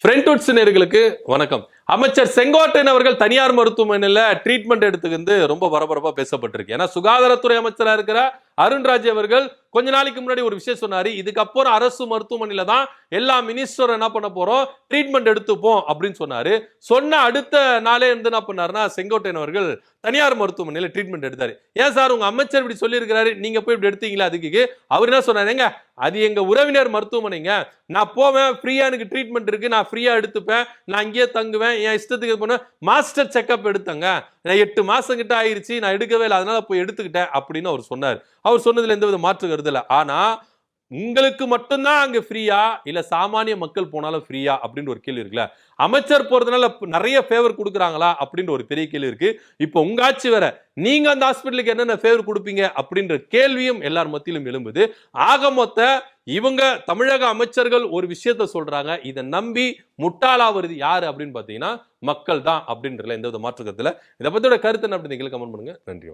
ஃப்ரெண்ட்வுட்ஸ் நேயர்களுக்கு வணக்கம். அமைச்சர் செங்கோட்டையன் அவர்கள் தனியார் மருத்துவமனையில ட்ரீட்மெண்ட் எடுத்துக்கிட்டு ரொம்ப பரபரப்பா பேசப்பட்டிருக்கு. ஏன்னா சுகாதாரத்துறை அமைச்சரா இருக்கிற அருண்ராஜ் அவர்கள் கொஞ்ச நாளைக்கு முன்னாடி ஒரு விஷயம் சொன்னாரு. இதுக்கப்புறம் அரசு மருத்துவமனையில தான் எல்லா மினிஸ்டரும் என்ன பண்ண போறோம், ட்ரீட்மெண்ட் எடுத்துப்போம் அப்படின்னு சொன்னாரு. சொன்ன அடுத்த நாளே இருந்து என்ன பண்ணாருன்னா செங்கோட்டையன் அவர்கள் தனியார் மருத்துவமனையில ட்ரீட்மெண்ட் எடுத்தாரு. ஏன் சார் உங்க அமைச்சர் இப்படி சொல்லியிருக்கிறாரு, நீங்க போய் இப்படி எடுத்தீங்களா? அதுக்கு அவர் என்ன சொன்னாருங்க, அது எங்க உறவினர் மருத்துவமனைங்க, நான் போவேன், ஃப்ரீயா எனக்கு ட்ரீட்மெண்ட் இருக்கு, நான் ஃப்ரீயா எடுத்துப்பேன், நான் இங்கேயே தங்குவேன், என் இஷ்டத்துக்கு போன மாஸ்டர் செக்அப் எடுத்தங்க, நான் 8 மாசம் கிட்ட ஆயிருச்சு, நான் எடுக்கவே இல்லை, அதனால போய் எடுத்துக்கிட்டேன் அப்படின்னு அவர் சொன்னார். அவர் சொன்னதுல எந்த வித மாற்று கருத்து இல்லை. ஆனா உங்களுக்கு மட்டும்தான் அங்க ஃப்ரீயா இல்ல சாமானிய மக்கள் போனாலும் ஃப்ரீயா அப்படின்னு ஒரு கேள்வி இருக்குல்ல. அமைச்சர் போறதுனால நிறைய ஃபேவர் கொடுக்குறாங்களா அப்படின்ற ஒரு பெரிய கேள்வி இருக்கு. இப்போ உங்க ஆட்சி வேற, நீங்க அந்த ஹாஸ்பிட்டலுக்கு என்னென்ன ஃபேவர் கொடுப்பீங்க அப்படின்ற கேள்வியும் எல்லார் மத்தியிலும் எழும்புது. ஆக மொத்த இவங்க தமிழக அமைச்சர்கள் ஒரு விஷயத்த சொல்றாங்க, இதை நம்பி முட்டாளாவது யாரு அப்படின்னு பாத்தீங்கன்னா மக்கள் தான் அப்படின்றதுல எந்த வித மாற்று கருத்துல. இதை பத்தியோட கருத்து என்ன அப்படின்னு கமெண்ட் பண்ணுங்க. நன்றி.